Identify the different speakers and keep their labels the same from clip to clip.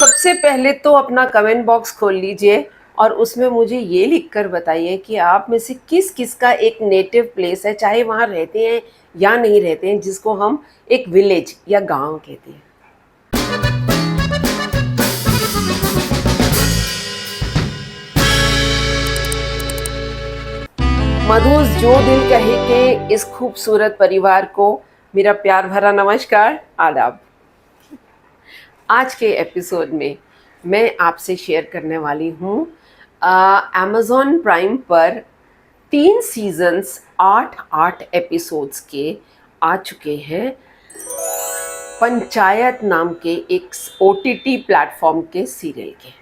Speaker 1: सबसे पहले तो अपना कमेंट बॉक्स खोल लीजिए और उसमें मुझे ये लिखकर बताइए कि आप में से किस किस का एक नेटिव प्लेस है, चाहे वहाँ रहते हैं या नहीं रहते हैं, जिसको हम एक विलेज या गांव कहते हैं। मधुस जो दिल कहे के इस खूबसूरत परिवार को मेरा प्यार भरा नमस्कार, आदाब। आज के एपिसोड में मैं आपसे शेयर करने वाली हूँ अमेज़ॉन प्राइम पर 3 सीजन्स 8 एपिसोड्स के आ चुके हैं पंचायत नाम के एक OTT प्लेटफॉर्म के सीरियल के।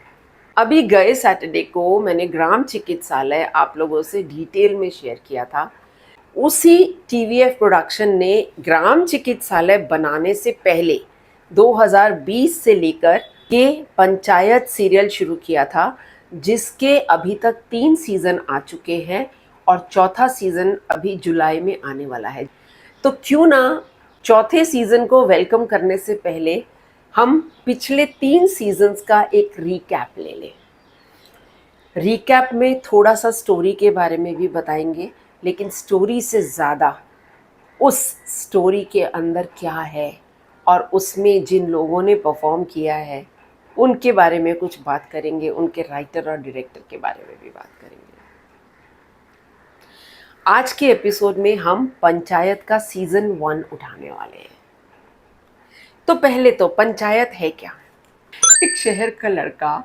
Speaker 1: अभी गए सैटरडे को मैंने ग्राम चिकित्सालय आप लोगों से डिटेल में शेयर किया था। उसी TVF प्रोडक्शन ने ग्राम चिकित्सालय बनाने से पहले 2020 से लेकर ये पंचायत सीरियल शुरू किया था, जिसके अभी तक 3 सीज़न आ चुके हैं और चौथा सीज़न अभी जुलाई में आने वाला है। तो क्यों ना चौथे सीज़न को वेलकम करने से पहले हम पिछले 3 सीजन्स का एक रीकैप ले लें। रीकैप में थोड़ा सा स्टोरी के बारे में भी बताएंगे, लेकिन स्टोरी से ज़्यादा उस स्टोरी के अंदर क्या है और उसमें जिन लोगों ने परफॉर्म किया है उनके बारे में कुछ बात करेंगे, उनके राइटर और डायरेक्टर के बारे में भी बात करेंगे। आज के एपिसोड में हम पंचायत का सीज़न 1 उठाने वाले हैं। तो पहले तो पंचायत है क्या? एक शहर का लड़का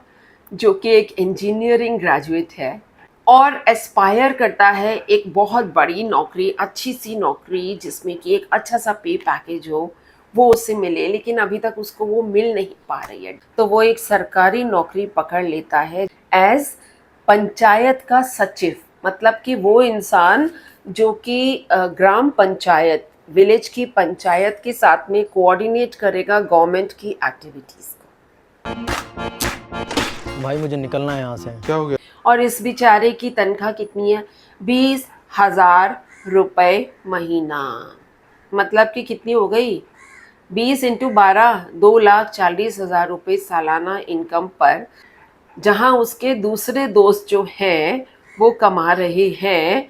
Speaker 1: जो कि एक इंजीनियरिंग ग्रेजुएट है और एस्पायर करता है एक बहुत बड़ी नौकरी, अच्छी सी नौकरी जिसमें कि एक अच्छा सा पे पैकेज हो, वो उससे मिले, लेकिन अभी तक उसको वो मिल नहीं पा रही है। तो वो एक सरकारी नौकरी पकड़ लेता है एज पंचायत का सचिव, मतलब कि वो इंसान जो कि ग्राम पंचायत, विलेज की पंचायत के साथ में कोऑर्डिनेट करेगा गवर्नमेंट की एक्टिविटीज़ को।
Speaker 2: भाई मुझे निकलना है यहाँ से।
Speaker 3: क्या हो गया?
Speaker 1: और इस बेचारे की तनख्वाह कितनी है? 20,000 रुपये महीना। मतलब कि कितनी हो गई? 20 × 12, 2,40,000 रुपये सालाना इनकम पर। जहाँ उसके दूसरे दोस्त जो हैं वो कमा रहे हैं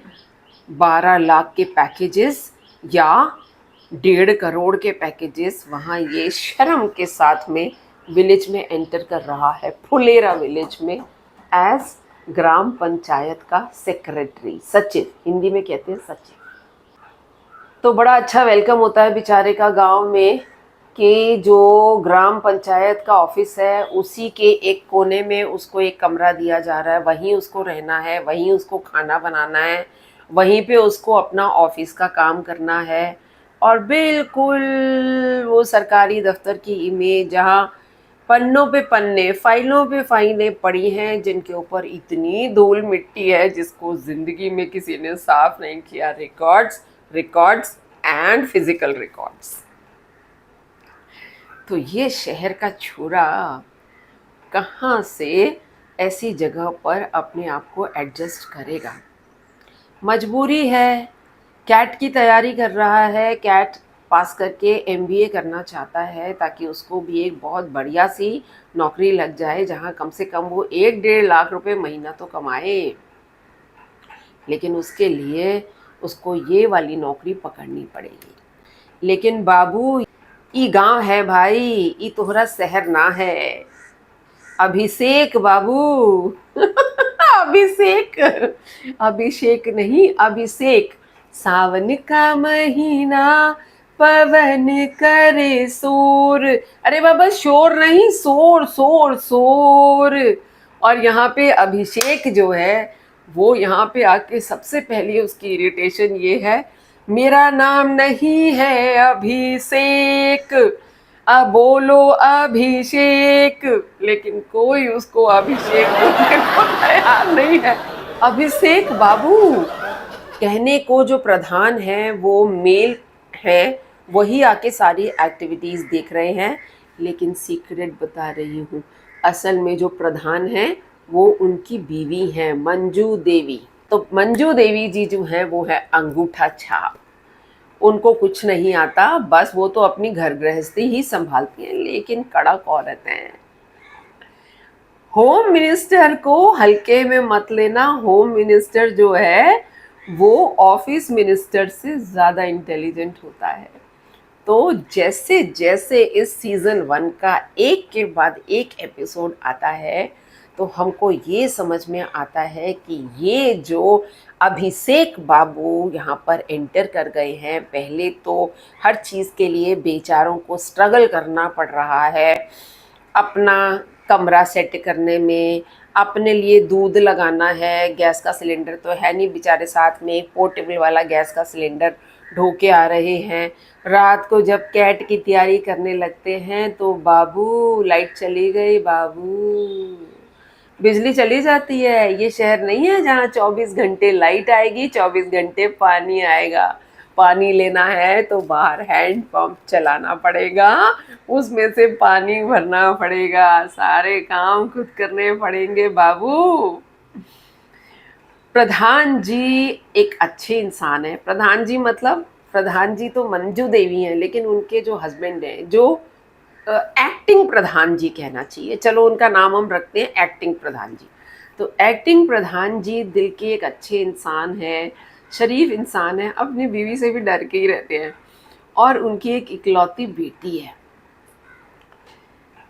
Speaker 1: 12 लाख के पैकेजेस या 1.5 करोड़ के पैकेजेस, वहाँ ये शर्म के साथ में विलेज में एंटर कर रहा है, फुलेरा विलेज में, एज ग्राम पंचायत का सेक्रेटरी, सचिव, हिंदी में कहते हैं सचिव। तो बड़ा अच्छा वेलकम होता है बेचारे का गांव में कि जो ग्राम पंचायत का ऑफिस है उसी के एक कोने में उसको एक कमरा दिया जा रहा है, वहीं उसको रहना है, वहीं उसको खाना बनाना है, वहीं पे उसको अपना ऑफिस का काम करना है। और बिल्कुल वो सरकारी दफ्तर की इमेज जहाँ पन्नों पे पन्ने, फाइलों पे फाइलें पड़ी हैं जिनके ऊपर इतनी धूल मिट्टी है जिसको ज़िंदगी में किसी ने साफ नहीं किया। Records and physical records. तो ये शहर का छोरा कहाँ से ऐसी जगह पर अपने आप को एडजस्ट करेगा? मजबूरी है। कैट की तैयारी कर रहा है, कैट पास करके MBA करना चाहता है ताकि उसको भी एक बहुत बढ़िया सी नौकरी लग जाए जहाँ कम से कम वो 1-1.5 लाख रुपए महीना तो कमाए। लेकिन उसके लिए उसको ये वाली नौकरी पकड़नी पड़ेगी। लेकिन बाबू, ई गांव है भाई, ई तोहरा शहर ना है। अभिषेक बाबू अभिषेक नहीं, अभिषेक। सावन का महीना पवन करे शोर। अरे बाबा, शोर नहीं, शोर शोर शोर। और यहाँ पे अभिषेक जो है वो यहाँ पे आके सबसे पहले उसकी इरिटेशन ये है, मेरा नाम नहीं है अभिषेक, अब बोलो अभिषेक। लेकिन कोई उसको अभिषेक बोलने को तैयार नहीं है। अभिषेक बाबू कहने को जो प्रधान है वो मेल है, वही आके सारी एक्टिविटीज़ देख रहे हैं। लेकिन सीक्रेट बता रही हूँ, असल में जो प्रधान है वो उनकी बीवी हैं, मंजू देवी। तो मंजू देवी जी जो हैं वो है अंगूठा छाप। उनको कुछ नहीं आता, बस वो तो अपनी घर गृहस्थी ही संभालती हैं, लेकिन कड़क औरत हैं। होम मिनिस्टर को हल्के में मत लेना। होम मिनिस्टर जो है वो ऑफिस मिनिस्टर से ज़्यादा इंटेलिजेंट होता है। तो जैसे जैसे इस सीज़न 1 का एक के बाद एक एपिसोड आता है तो हमको ये समझ में आता है कि ये जो अभिषेक बाबू यहाँ पर एंटर कर गए हैं, पहले तो हर चीज़ के लिए बेचारों को स्ट्रगल करना पड़ रहा है। अपना कमरा सेट करने में, अपने लिए दूध लगाना है, गैस का सिलेंडर तो है नहीं बेचारे, साथ में एक पोर्टेबल वाला गैस का सिलेंडर ढो के आ रहे हैं। रात को जब कैट की तैयारी करने लगते हैं तो बाबू लाइट चली गई, बाबू बिजली चली जाती है। ये शहर नहीं है जहाँ 24 घंटे लाइट आएगी, 24 घंटे पानी आएगा। पानी लेना है तो बाहर हैंड पंप चलाना पड़ेगा, उसमें से पानी भरना पड़ेगा, सारे काम खुद करने पड़ेंगे बाबू। प्रधान जी एक अच्छे इंसान है। प्रधान जी मतलब प्रधान जी तो मंजू देवी हैं, लेकिन उनके जो हस्बैंड हैं, जो एक्टिंग प्रधान जी कहना चाहिए, चलो उनका नाम हम रखते हैं एक्टिंग प्रधान जी। तो एक्टिंग प्रधान जी दिल के एक अच्छे इंसान हैं, शरीफ इंसान है, अपनी बीवी से भी डर के ही रहते हैं, और उनकी एक इकलौती बेटी है।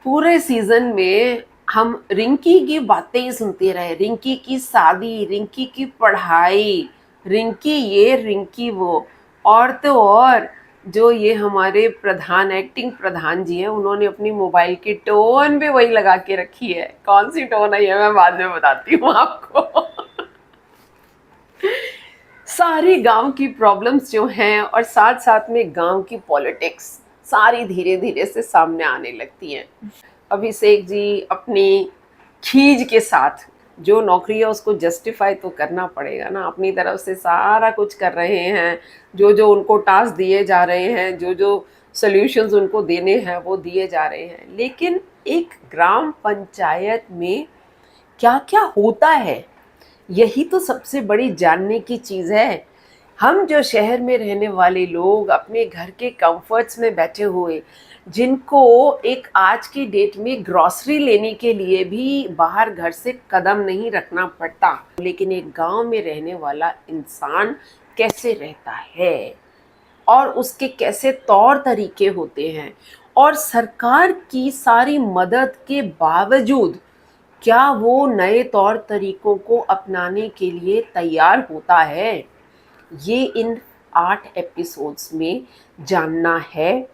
Speaker 1: पूरे सीजन में हम रिंकी की बातें ही सुनते रहे, रिंकी की शादी, रिंकी की पढ़ाई, रिंकी ये रिंकी वो, और तो और जो ये हमारे प्रधान एक्टिंग प्रधान जी हैं, उन्होंने अपनी मोबाइल की टोन भी वही लगा के रखी है। कौन सी टोन है ये मैं बाद में बताती हूँ आपको। सारी गांव की प्रॉब्लम्स जो हैं और साथ साथ में गांव की पॉलिटिक्स सारी धीरे धीरे से सामने आने लगती हैं। अभिषेक जी अपनी खीज के साथ जो नौकरी है उसको जस्टिफाई तो करना पड़ेगा ना, अपनी तरफ से सारा कुछ कर रहे हैं, जो जो उनको टास्क दिए जा रहे हैं, जो जो सॉल्यूशंस उनको देने हैं वो दिए जा रहे हैं। लेकिन एक ग्राम पंचायत में क्या क्या होता है, यही तो सबसे बड़ी जानने की चीज़ है। हम जो शहर में रहने वाले लोग अपने घर के कंफर्ट्स में बैठे हुए, जिनको एक आज की डेट में ग्रॉसरी लेने के लिए भी बाहर घर से कदम नहीं रखना पड़ता, लेकिन एक गांव में रहने वाला इंसान कैसे रहता है और उसके कैसे तौर तरीके होते हैं, और सरकार की सारी मदद के बावजूद क्या वो नए तौर तरीकों को अपनाने के लिए तैयार होता है, ये इन 8 एपिसोड्स में जानना है।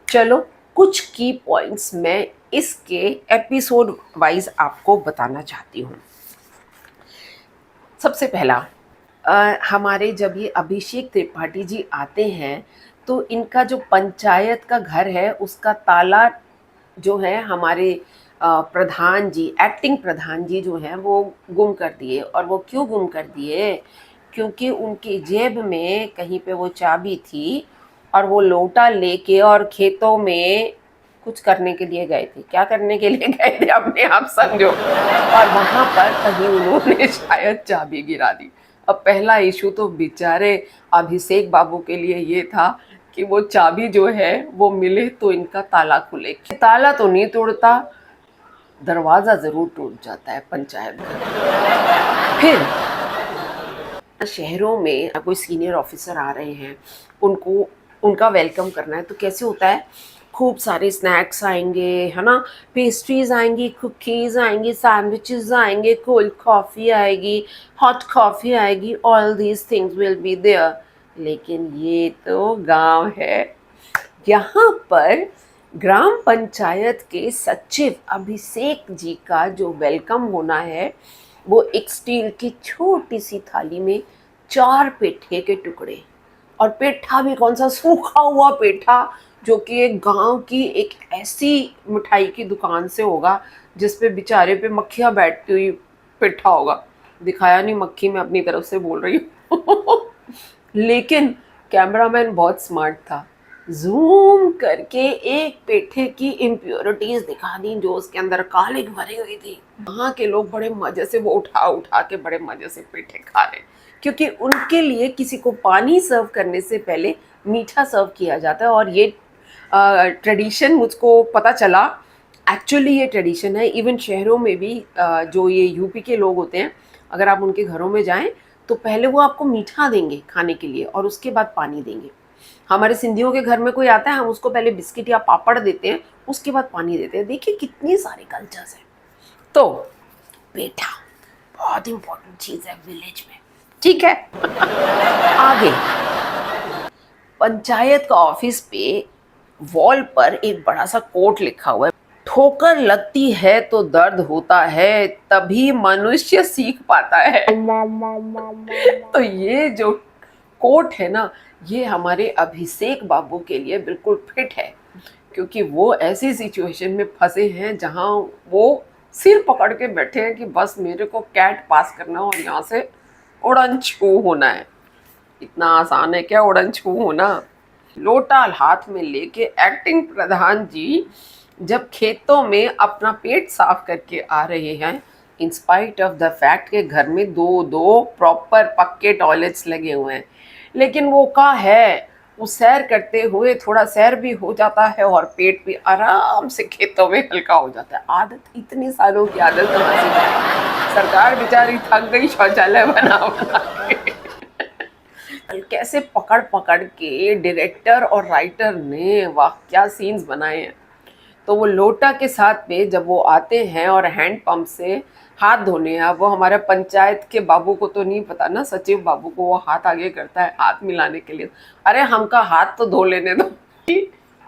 Speaker 1: चलो कुछ की पॉइंट्स मैं इसके एपिसोड वाइज आपको बताना चाहती हूँ। सबसे पहला, हमारे जब ये अभिषेक त्रिपाठी जी आते हैं तो इनका जो पंचायत का घर है उसका ताला जो है हमारे प्रधान जी, एक्टिंग प्रधान जी जो हैं वो गुम कर दिए। और वो क्यों गुम कर दिए? क्योंकि उनकी जेब में कहीं पे वो चाबी थी और वो लोटा लेके और खेतों में कुछ करने के लिए गए थे। क्या करने के लिए गए थे अपने आप समझो, और वहाँ पर कहीं उन्होंने शायद चाबी गिरा दी। अब पहला इशू तो बेचारे अभिषेक बाबू के लिए ये था कि वो चाबी जो है वो मिले तो इनका ताला खुले। ताला तो नहीं तोड़ता, दरवाज़ा ज़रूर टूट जाता है पंचायत का। फिर शहरों में कोई सीनियर ऑफिसर आ रहे हैं, उनको उनका वेलकम करना है तो कैसे होता है, खूब सारे स्नैक्स आएंगे, है ना, पेस्ट्रीज आएंगी, कुकीज़ आएंगी, सैंडविचेस आएंगे, कोल्ड कॉफ़ी आएगी, हॉट कॉफ़ी आएगी, all these things will be there. लेकिन ये तो गांव है, यहाँ पर ग्राम पंचायत के सचिव अभिषेक जी का जो वेलकम होना है वो एक स्टील की छोटी सी थाली में 4 पेठे के टुकड़े, और पेठा भी कौन सा, सूखा हुआ पेठा, जो कि एक गांव की एक ऐसी मिठाई की दुकान से होगा जिस पे बेचारे पे मक्खियाँ बैठती हुई पेठा होगा। दिखाया नहीं, मक्खी मैं अपनी तरफ से बोल रही हूँ। लेकिन कैमरामैन बहुत स्मार्ट था, जूम करके एक पेठे की इम्प्योरिटीज दिखा दी जो उसके अंदर कालिक भरी हुई थी। वहाँ के लोग बड़े मजे से वो उठा उठा के बड़े मजे से पेठे खा रहे, क्योंकि उनके लिए किसी को पानी सर्व करने से पहले मीठा सर्व किया जाता है। और ये ट्रेडिशन मुझको पता चला एक्चुअली ये ट्रेडिशन है। इवन शहरों में भी जो ये यूपी के लोग होते हैं, अगर आप उनके घरों में जाएं तो पहले वो आपको मीठा देंगे खाने के लिए और उसके बाद पानी देंगे। हमारे सिंधियों के घर में कोई आता है, हम उसको पहले बिस्किट या पापड़ देते हैं, उसके बाद पानी देते हैं। देखिए कितनी सारी कल्चर्स हैं। तो बेटा बहुत इंपॉर्टेंट चीज़ है विलेज में, ठीक है। आगे पंचायत का ऑफिस पे वॉल पर एक बड़ा सा कोट लिखा हुआ है, ठोकर लगती है तो दर्द होता है, तभी मनुष्य सीख पाता है। तो ये जो कोट है ना, ये हमारे अभिषेक बाबू के लिए बिल्कुल फिट है, क्योंकि वो ऐसी सिचुएशन में फंसे हैं जहां वो सिर पकड़ के बैठे हैं कि बस मेरे को कैट पास करना और यहाँ से उड़न छू होना है। इतना आसान है क्या उड़न छू होना? लोटा हाथ में लेके एक्टिंग प्रधान जी जब खेतों में अपना पेट साफ करके आ रहे हैं, in spite of the fact के घर में दो दो प्रॉपर पक्के टॉयलेट्स लगे हुए हैं, लेकिन वो का है, वो सैर करते हुए थोड़ा सैर भी हो जाता है और पेट भी आराम से खेतों में हल्का हो जाता है। आदत, इतनी सालों की आदत कहाँ से है? सरकार बेचारी थक गई शौचालय बना बना के। कैसे पकड़ पकड़ के डायरेक्टर और राइटर ने वाह क्या सीन्स बनाए हैं। तो वो लोटा के साथ में जब वो आते हैं और हैंड पंप से हाथ धोने, अब वो हमारे पंचायत के बाबू को तो नहीं पता ना, सचिव बाबू को, वो हाथ आगे करता है हाथ मिलाने के लिए। अरे हमका हाथ तो धो लेने दो।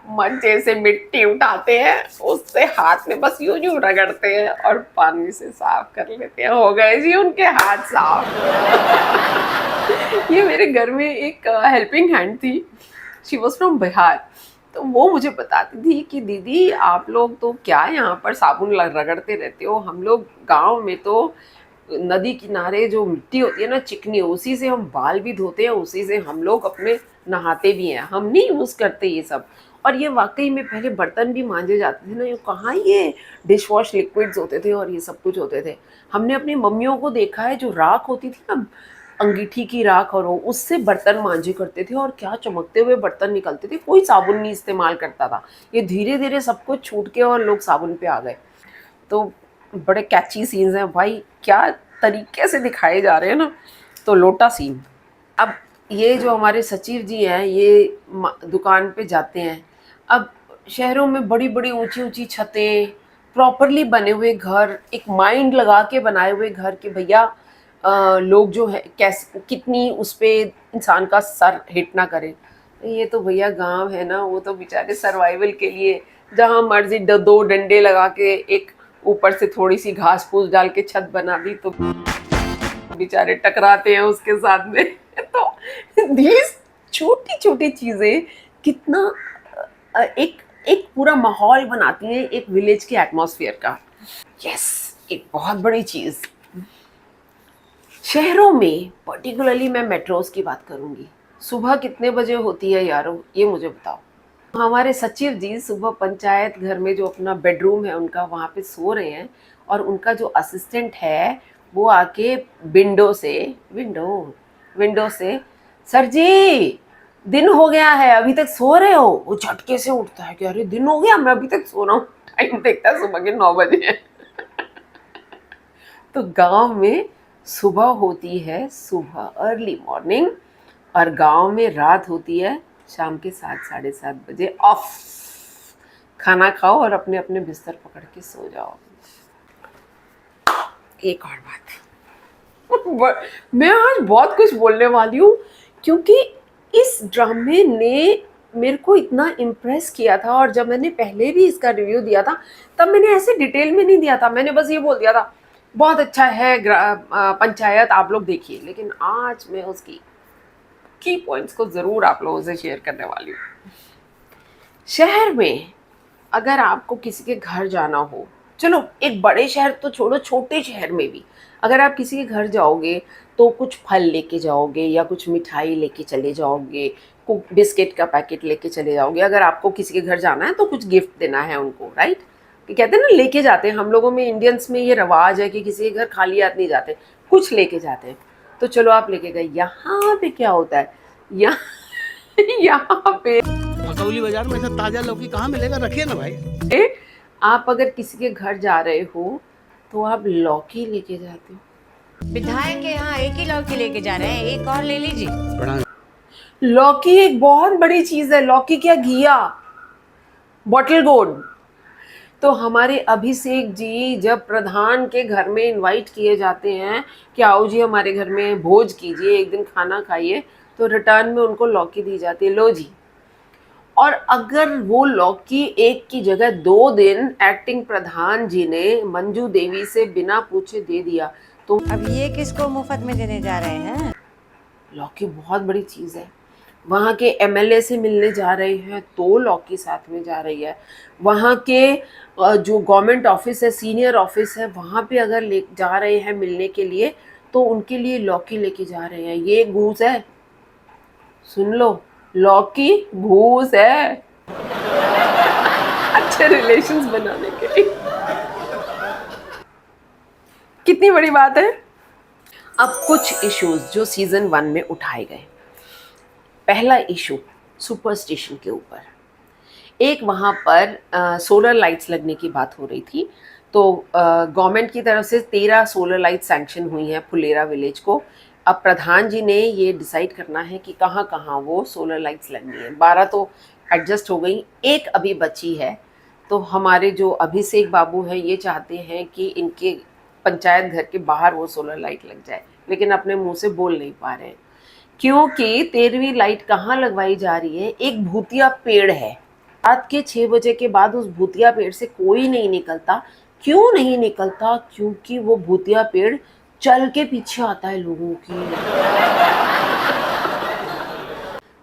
Speaker 1: मंचे से मिट्टी उठाते हैं, उससे हाथ में बस यूं यूं रगड़ते हैं और पानी से साफ कर लेते हैं, हो गए जी उनके हाथ साफ। ये मेरे घर में एक हेल्पिंग हैंड थी, शी वॉज फ्रॉम बिहार। तो वो मुझे बताती थी कि दीदी आप लोग तो क्या यहाँ पर साबुन रगड़ते रहते हो, हम लोग गांव में तो नदी किनारे जो मिट्टी होती है ना चिकनी, उसी से हम बाल भी धोते हैं, उसी से हम लोग अपने नहाते भी हैं, हम नहीं यूज़ करते ये सब। और ये वाकई में पहले बर्तन भी मांजे जाते थे ना, ये कहाँ ये डिश वॉश लिक्विड्स होते थे और ये सब कुछ होते थे। हमने अपनी मम्मियों को देखा है, जो राख होती थी ना, अंगीठी की राख, और उससे बर्तन मांजे करते थे और क्या चमकते हुए बर्तन निकलते थे। कोई साबुन नहीं इस्तेमाल करता था। ये धीरे धीरे सब कुछ छूट के और लोग साबुन पे आ गए। तो बड़े कैची सीन्स हैं भाई, क्या तरीके से दिखाए जा रहे हैं ना। तो लोटा सीन। अब ये जो हमारे सचिव जी हैं, ये दुकान पे जाते हैं। अब शहरों में बड़ी बड़ी ऊंची ऊंची छतें, प्रॉपरली बने हुए घर, एक माइंड लगा के बनाए हुए घर कि भैया लोग जो है कैसे कितनी उस पर इंसान का सर हिट ना करे। ये तो भैया गांव है ना, वो तो बेचारे सर्वाइवल के लिए जहाँ मर्जी दो डंडे लगा के एक ऊपर से थोड़ी सी घास फूस डाल के छत बना दी तो बेचारे टकराते हैं उसके साथ में। तो दीज छोटी छोटी चीज़ें कितना एक एक पूरा माहौल बनाती हैं एक विलेज के एटमॉस्फेयर का। यस, एक बहुत बड़ी चीज़। शहरों में पर्टिकुलरली मैं मेट्रोज की बात करूंगी, सुबह कितने बजे होती है यारो, ये मुझे बताओ। हमारे सचिव जी सुबह पंचायत घर में जो अपना बेडरूम है उनका, वहाँ पे सो रहे हैं और उनका जो असिस्टेंट है वो आके विंडो से सर जी दिन हो गया है अभी तक सो रहे हो। वो झटके से उठता है कि अरे दिन हो गया, मैं अभी तक सो रहा हूँ। टाइम देखता है सुबह के 9 बजे हैं। तो गांव में सुबह होती है, सुबह अर्ली मॉर्निंग, और गांव में रात होती है शाम के 7 साढ़े 7 बजे। ऑफ, खाना खाओ और अपने अपने बिस्तर पकड़ के सो जाओ। एक और बात, मैं आज बहुत कुछ बोलने वाली हूँ क्योंकि इस ड्रामे ने मेरे को इतना इम्प्रेस किया था, और जब मैंने पहले भी इसका रिव्यू दिया था तब मैंने ऐसे डिटेल में नहीं दिया था, मैंने बस ये बोल दिया था बहुत अच्छा है पंचायत, आप लोग देखिए। लेकिन आज मैं उसकी की पॉइंट्स को ज़रूर आप लोगों से शेयर करने वाली हूँ। शहर में अगर आपको किसी के घर जाना हो, चलो एक बड़े शहर तो छोड़ो, छोटे शहर में भी अगर आप किसी के घर जाओगे तो कुछ फल लेके जाओगे या कुछ मिठाई लेके चले जाओगे, कुछ बिस्किट का पैकेट लेके चले जाओगे। अगर आपको किसी के घर जाना है तो कुछ गिफ्ट देना है उनको, राइट? कि कहते हैं ना लेके जाते हैं, हम लोगों में इंडियंस में ये रवाज है कि किसी के घर खाली हाथ नहीं जाते, कुछ लेके जाते हैं। तो चलो आप लेके गए, यहाँ पे क्या होता है, यहाँ पे
Speaker 3: भकौली बाजार में ऐसा ताजा लौकी कहाँ मिलेगा, रखिए ना भाई।
Speaker 1: आप अगर किसी के घर जा रहे हो तो आप लौकी लेके जाते हो।
Speaker 3: विधायक के यहाँ एक ही लौकी लेके जा रहे हैं, एक और ले लीजिए।
Speaker 1: लौकी एक बहुत बड़ी चीज है। लौकी क्या, घिया, बॉटल गोल्ड। तो हमारे अभिषेक जी जब प्रधान के घर में इनवाइट किए जाते हैं कि आओ जी हमारे घर में भोज कीजिए, एक दिन खाना खाइए, तो रिटर्न में उनको लौकी दी जाती है, लो जी। और अगर वो लौकी एक की जगह 2 दिन एक्टिंग प्रधान जी ने मंजू देवी से बिना पूछे दे दिया तो
Speaker 3: अब ये किसको मुफ्त में देने जा रहे हैं?
Speaker 1: लौकी बहुत बड़ी चीज़ है। वहाँ के एमएलए से मिलने जा रहे हैं तो लौकी साथ में जा रही है। वहाँ के जो गवर्नमेंट ऑफिस है, सीनियर ऑफिस है, वहाँ पे अगर ले जा रहे हैं मिलने के लिए तो उनके लिए लौकी लेके जा रहे हैं। ये घूस है, सुन लो, लौकी घूस है। अच्छे रिलेशंस बनाने के लिए। कितनी बड़ी बात है। अब कुछ इश्यूज जो सीजन 1 में उठाए गए। पहला इशू सुपरस्टिशन के ऊपर। एक वहाँ पर सोलर लाइट्स लगने की बात हो रही थी, तो गवर्नमेंट की तरफ से 13 सोलर लाइट सैंक्शन हुई हैं फुलेरा विलेज को। अब प्रधान जी ने ये डिसाइड करना है कि कहाँ कहाँ वो सोलर लाइट्स लगनी है। 12 तो एडजस्ट हो गई, एक अभी बची है। तो हमारे जो अभिषेक बाबू हैं ये चाहते हैं कि इनके पंचायत घर के बाहर वो सोलर लाइट लग जाए, लेकिन अपने मुंह से बोल नहीं पा रहे हैं क्योंकि 13वीं लाइट कहाँ लगवाई जा रही है। एक भूतिया पेड़ है, रात के 6 बजे के बाद उस भूतिया पेड़ से कोई नहीं निकलता। क्यों नहीं निकलता? क्योंकि वो भूतिया पेड़ चल के पीछे आता है लोगों की।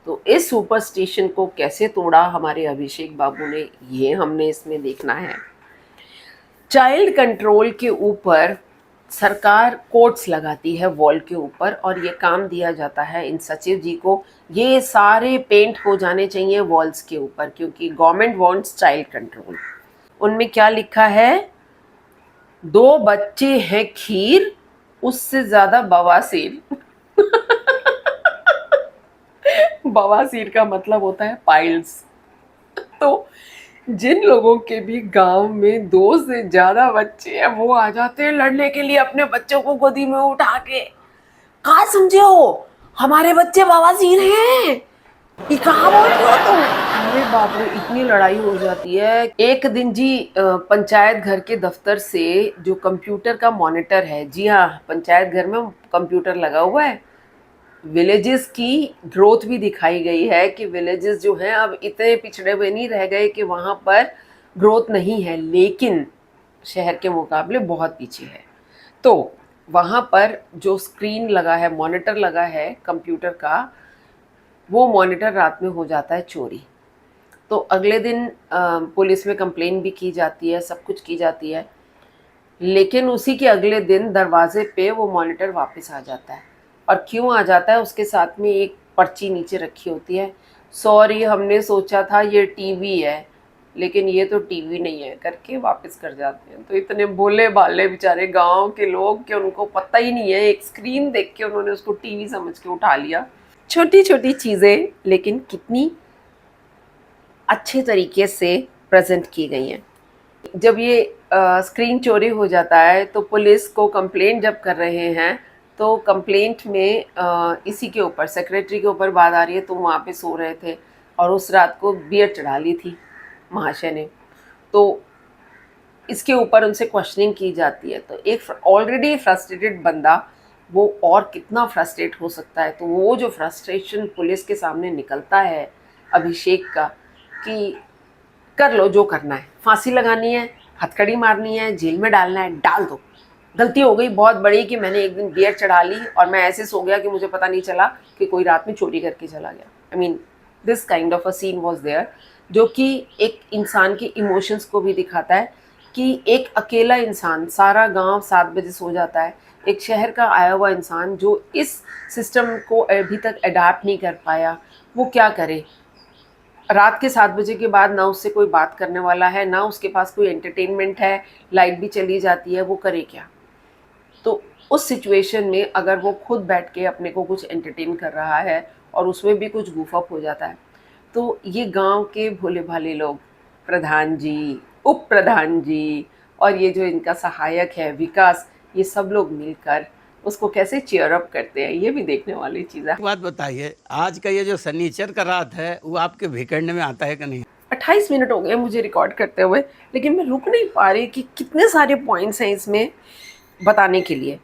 Speaker 1: तो इस सुपरस्टिशन को कैसे तोड़ा हमारे अभिषेक बाबू ने, ये हमने इसमें देखना है। चाइल्ड कंट्रोल के ऊपर सरकार कोट्स लगाती है वॉल के ऊपर और ये काम दिया जाता है इन सचिव जी को। ये सारे पेंट हो जाने चाहिए वॉल्स के ऊपर क्योंकि गवर्नमेंट वांट्स चाइल्ड कंट्रोल। उनमें क्या लिखा है? 2 बच्चे हैं खीर, उससे ज्यादा बवासीर। बवासीर का मतलब होता है पाइल्स। तो जिन लोगों के भी गांव में 2 से ज्यादा बच्चे हैं वो आ जाते हैं लड़ने के लिए अपने बच्चों को गोदी में उठा के। कहाँ समझे हो, हमारे बच्चे बवासीर हैं, ये कहाँ बोल रहे हो तुम? अरे बाप रे, इतनी लड़ाई हो जाती है। एक दिन जी पंचायत घर के दफ्तर से जो कंप्यूटर का मॉनिटर है, जी हाँ पंचायत घर में कंप्यूटर लगा हुआ है, विलेजेस की ग्रोथ भी दिखाई गई है कि विलेजेस जो हैं अब इतने पिछड़े हुए नहीं रह गए कि वहाँ पर ग्रोथ नहीं है, लेकिन शहर के मुकाबले बहुत पीछे है। तो वहाँ पर जो स्क्रीन लगा है, मॉनिटर लगा है कंप्यूटर का, वो मॉनिटर रात में हो जाता है चोरी। तो अगले दिन पुलिस में कंप्लेन भी की जाती है, सब कुछ की जाती है, लेकिन उसी के अगले दिन दरवाजे पे वो मॉनिटर वापस आ जाता है। और क्यों आ जाता है? उसके साथ में एक पर्ची नीचे रखी होती है, सॉरी हमने सोचा था ये टीवी है लेकिन ये तो टीवी नहीं है, करके वापस कर जाते हैं। तो इतने भोले भाले बेचारे गांव के लोग कि उनको पता ही नहीं है, एक स्क्रीन देख के उन्होंने उसको टीवी समझ के उठा लिया। छोटी छोटी चीज़ें लेकिन कितनी अच्छे तरीके से प्रेजेंट की गई हैं। जब ये स्क्रीन चोरी हो जाता है तो पुलिस को कंप्लेंट जब कर रहे हैं तो कंप्लेंट में इसी के ऊपर, सेक्रेटरी के ऊपर बात आ रही है, तुम वहाँ पे सो रहे थे और उस रात को बियर चढ़ा ली थी महाशय ने। तो इसके ऊपर उनसे क्वेश्चनिंग की जाती है। तो एक ऑलरेडी फ्रस्ट्रेटेड बंदा वो और कितना फ्रस्ट्रेट हो सकता है। तो वो जो फ्रस्ट्रेशन पुलिस के सामने निकलता है अभिषेक का कि कर लो जो करना है, फांसी लगानी है, हथकड़ी मारनी है, जेल में डालना है, डाल दो। गलती हो गई बहुत बड़ी कि मैंने एक दिन बियर चढ़ा ली और मैं ऐसे सो गया कि मुझे पता नहीं चला कि कोई रात में चोरी करके चला गया। I mean this kind of a scene was there, जो कि एक इंसान के इमोशंस को भी दिखाता है कि एक अकेला इंसान, सारा गांव 7 बजे सो जाता है, एक शहर का आया हुआ इंसान जो इस सिस्टम को अभी तक अडाप्ट नहीं कर पाया, वो क्या करे? रात के 7 बजे के बाद ना उससे कोई बात करने वाला है, ना उसके पास कोई एंटरटेनमेंट है, लाइट भी चली जाती है, वो करे क्या? तो उस सिचुएशन में अगर वो खुद बैठ के अपने को कुछ एंटरटेन कर रहा है और उसमें भी कुछ गूफ अप हो जाता है, तो ये गांव के भोले भाले लोग, प्रधान जी, उप प्रधान जी और ये जो इनका सहायक है विकास, ये सब लोग मिलकर उसको कैसे चीयर अप करते हैं, ये भी देखने वाली चीज़ है।
Speaker 4: एक बात बताइए, आज का ये जो शनिचर का रात है वो आपके वीकेंड में आता है कि नहीं?
Speaker 1: 28 मिनट हो गए मुझे रिकॉर्ड करते हुए, लेकिन मैं रुक नहीं पा रही कि कितने सारे पॉइंट्स हैं इसमें बताने के लिए।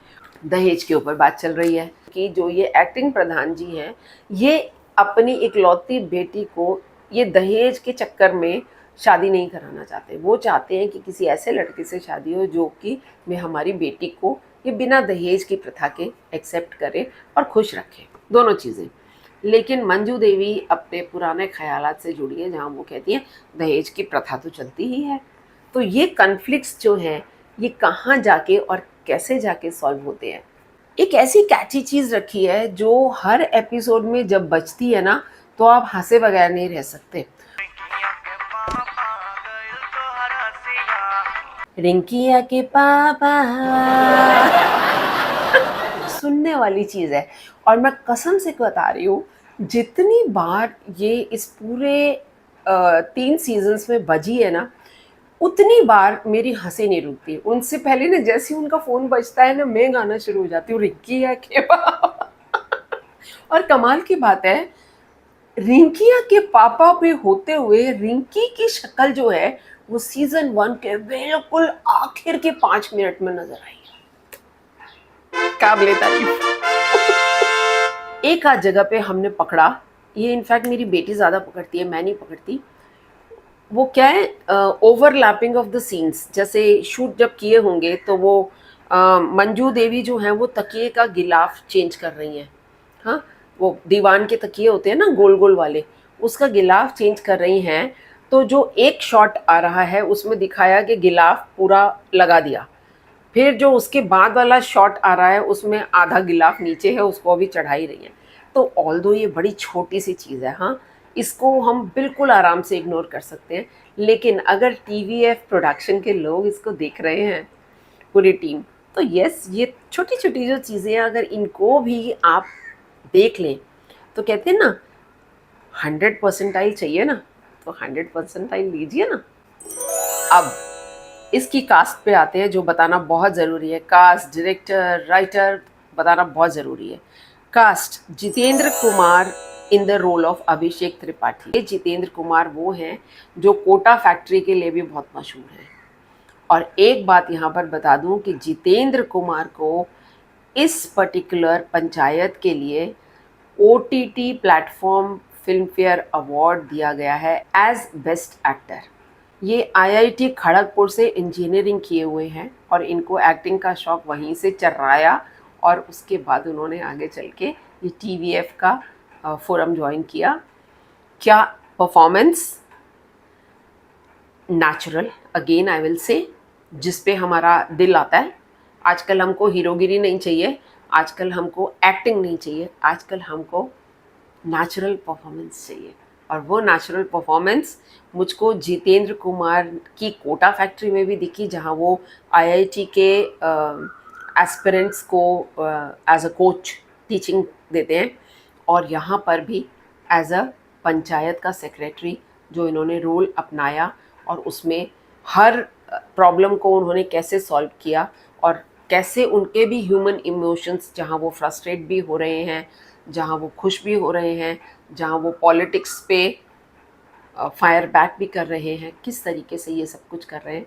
Speaker 1: दहेज के ऊपर बात चल रही है कि जो ये एक्टिंग प्रधान जी हैं, ये अपनी इकलौती बेटी को ये दहेज के चक्कर में शादी नहीं कराना चाहते। वो चाहते हैं कि किसी ऐसे लड़के से शादी हो जो कि मैं हमारी बेटी को ये बिना दहेज की प्रथा के एक्सेप्ट करे और खुश रखे, दोनों चीज़ें। लेकिन मंजू देवी अपने पुराने ख्यालात से जुड़ी है, जहाँ वो कहती हैं दहेज की प्रथा तो चलती ही है। तो ये कन्फ्लिक्ट्स जो हैं ये कहाँ जाके और कैसे जाके सॉल्व होते हैं। एक ऐसी कैची चीज़ रखी है जो हर एपिसोड में जब बजती है ना, तो आप हंसे बगैर नहीं रह सकते। रिंकिया के पापा सुनने वाली चीज़ है। और मैं कसम से बता रही हूँ, जितनी बार ये इस पूरे 3 सीजन्स में बजी है ना, उतनी बार मेरी हंसी नहीं रुकती। उनसे पहले ना जैसे ही उनका फ़ोन बजता है ना, मैं गाना शुरू हो जाती हूँ रिंकिया के पापा। और कमाल की बात है, रिंकिया के पापा पे होते हुए रिंकी की शक्ल जो है वो सीजन 1 के बिल्कुल आखिर के 5 मिनट में नजर आई है। काबिले तारीफ। एक आध जगह पे हमने पकड़ा, ये इनफैक्ट मेरी बेटी ज़्यादा पकड़ती है, मैं नहीं पकड़ती। वो क्या है, ओवरलैपिंग ऑफ द सीन्स। जैसे शूट जब किए होंगे तो वो मंजू देवी जो हैं वो तकिए का गिलाफ चेंज कर रही हैं। हाँ, वो दीवान के तकिए होते हैं ना गोल गोल वाले, उसका गिलाफ चेंज कर रही हैं। तो जो एक शॉट आ रहा है उसमें दिखाया कि गिलाफ पूरा लगा दिया, फिर जो उसके बाद वाला शॉट आ रहा है उसमें आधा गिलाफ नीचे है, उसको अभी चढ़ा ही रही है। तो ऑल्दो ये बड़ी छोटी सी चीज़ है, हाँ, इसको हम बिल्कुल आराम से इग्नोर कर सकते हैं। लेकिन अगर टीवीएफ प्रोडक्शन के लोग इसको देख रहे हैं, पूरी टीम, तो यस, ये छोटी छोटी जो चीज़ें हैं अगर इनको भी आप देख लें तो कहते हैं ना 100% चाहिए ना, तो 100% लीजिए ना। अब इसकी कास्ट पे आते हैं, जो बताना बहुत ज़रूरी है। कास्ट, डायरेक्टर, राइटर बताना बहुत ज़रूरी है। Cast, Jitendra Kumar in the role of Abhishek Tripathi. ये जितेंद्र कुमार वो हैं जो कोटा फैक्ट्री के लिए भी बहुत मशहूर हैं। और एक बात यहाँ पर बता दूँ कि जितेंद्र कुमार को इस पर्टिकुलर पंचायत के लिए OTT platform film fair award दिया गया है एज बेस्ट एक्टर। ये IIT खड़गपुर से इंजीनियरिंग किए हुए हैं और इनको एक्टिंग का शौक वहीं से चर्राया और उसके बाद उन्होंने आगे चल के ये TVF का फोरम ज्वाइन किया। क्या performance, natural, again I will say, जिस पे हमारा दिल आता है। आजकल हमको हीरोगिरी नहीं चाहिए, आजकल हमको एक्टिंग नहीं चाहिए, आजकल हमको नेचुरल परफॉर्मेंस चाहिए। और वो नेचुरल परफॉर्मेंस मुझको जितेंद्र कुमार की कोटा फैक्ट्री में भी दिखी, जहाँ वो IIT के एस्पिरेंट्स को एज अ कोच टीचिंग देते हैं, और यहाँ पर भी एज अ पंचायत का सेक्रेटरी जो इन्होंने रोल अपनाया और उसमें हर प्रॉब्लम को उन्होंने कैसे सॉल्व किया और कैसे उनके भी ह्यूमन इमोशंस, जहाँ वो फ्रस्ट्रेट भी हो रहे हैं, जहाँ वो खुश भी हो रहे हैं, जहाँ वो पॉलिटिक्स पे फायर बैक भी कर रहे हैं, किस तरीके से ये सब कुछ कर रहे हैं।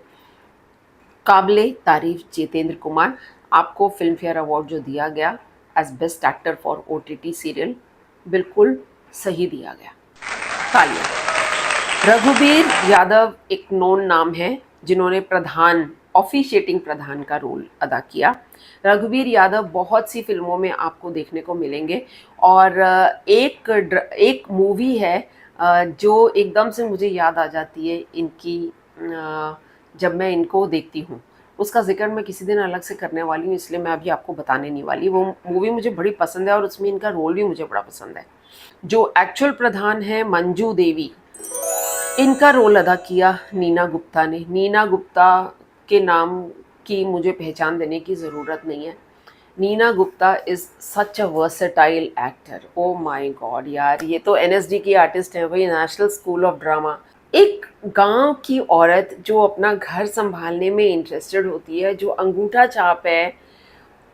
Speaker 1: काबिले तारीफ जितेंद्र कुमार, आपको फिल्म फेयर अवार्ड जो दिया गया as best actor for OTT serial, बिल्कुल सही दिया गया। तालियां। रघुबीर यादव एक नोन नाम है जिन्होंने प्रधान, ऑफिशिएटिंग प्रधान का रोल अदा किया। रघुबीर यादव बहुत सी फिल्मों में आपको देखने को मिलेंगे और एक मूवी है जो एकदम से मुझे याद आ जाती है इनकी, जब मैं इनको देखती हूँ। उसका जिक्र मैं किसी दिन अलग से करने वाली हूँ, इसलिए मैं अभी आपको बताने नहीं वाली। वो मूवी मुझे बड़ी पसंद है और उसमें इनका रोल भी मुझे बड़ा पसंद है। जो एक्चुअल प्रधान है मंजू देवी, इनका रोल अदा किया नीना गुप्ता ने। नीना गुप्ता के नाम की मुझे पहचान देने की ज़रूरत नहीं है। Neena Gupta is such a versatile actor. Oh my god यार, ये तो NSD की आर्टिस्ट हैं भाई, नेशनल स्कूल ऑफ ड्रामा। एक गांव की औरत जो अपना घर संभालने में इंटरेस्टेड होती है, जो अंगूठा छाप है,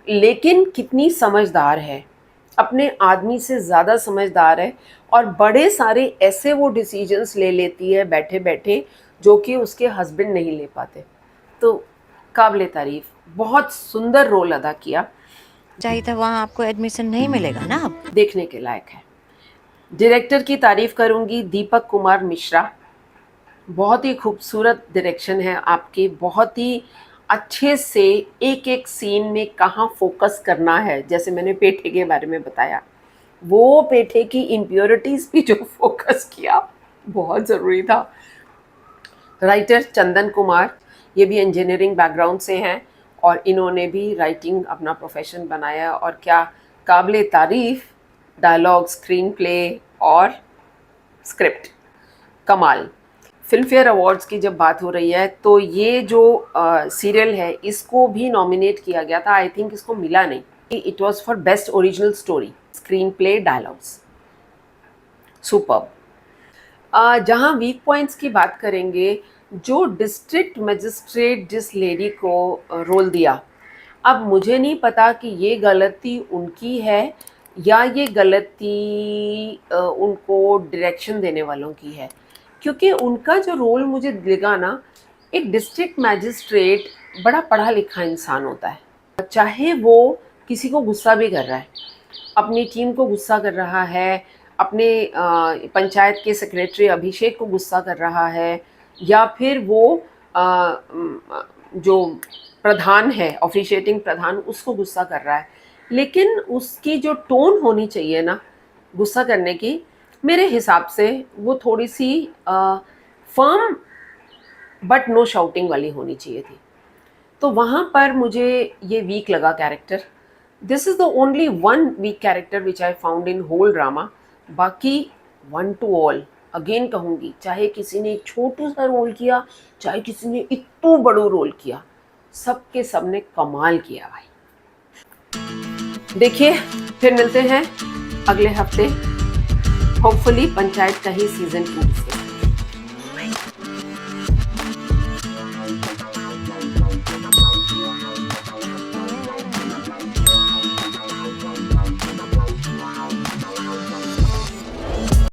Speaker 1: लेकिन कितनी समझदार है, अपने आदमी से ज़्यादा समझदार है, और बड़े सारे ऐसे वो डिसीजंस ले लेती है बैठे बैठे जो कि उसके हस्बैंड नहीं ले पाते। तो काबिले तारीफ़, बहुत सुंदर रोल अदा किया,
Speaker 3: चाहिए था वहाँ आपको एडमिशन नहीं मिलेगा ना अब।
Speaker 1: देखने के लायक है। डायरेक्टर की तारीफ़ करूँगी, दीपक कुमार मिश्रा। बहुत ही खूबसूरत डायरेक्शन है आपकी, बहुत ही अच्छे से एक एक सीन में कहाँ फोकस करना है। जैसे मैंने पेठे के बारे में बताया, वो पेठे की इम्प्योरिटीज़ भी जो फोकस किया, बहुत ज़रूरी था। राइटर चंदन कुमार, ये भी इंजीनियरिंग बैकग्राउंड से हैं और इन्होंने भी राइटिंग अपना प्रोफेशन बनाया, और क्या काबिले तारीफ़ डायलॉग, स्क्रीन प्ले और स्क्रिप्ट, कमाल। फिल्म फेयर अवार्ड्स की जब बात हो रही है तो ये जो सीरियल है इसको भी नॉमिनेट किया गया था, आई थिंक इसको मिला नहीं। It was for best original story, screen play, dialogues, superb. जहाँ वीक पॉइंट्स की बात करेंगे, जो डिस्ट्रिक्ट मजिस्ट्रेट जिस लेडी को रोल दिया, अब मुझे नहीं पता कि ये गलती उनकी है या ये गलती उनको डायरेक्शन देने वालों की है, क्योंकि उनका जो रोल मुझे लगा ना, एक डिस्ट्रिक्ट मैजिस्ट्रेट बड़ा पढ़ा लिखा इंसान होता है, चाहे वो किसी को गुस्सा भी कर रहा है, अपनी टीम को गुस्सा कर रहा है, अपने पंचायत के सेक्रेटरी अभिषेक को गुस्सा कर रहा है, या फिर वो जो प्रधान है, ऑफिशिएटिंग प्रधान, उसको गुस्सा कर रहा है, लेकिन उसकी जो टोन होनी चाहिए ना गुस्सा करने की, मेरे हिसाब से वो थोड़ी सी फर्म बट नो शाउटिंग वाली होनी चाहिए थी। तो वहाँ पर मुझे ये वीक लगा character. This is the only one weak character which I found in whole drama. बाकी वन टू ऑल अगेन कहूँगी, चाहे किसी ने एक छोटू सा रोल किया, चाहे किसी ने इतना बड़ो रोल किया, सबके सब ने कमाल किया भाई। देखिए, फिर मिलते हैं अगले हफ्ते, होपफुली पंचायत का ही सीजन 2।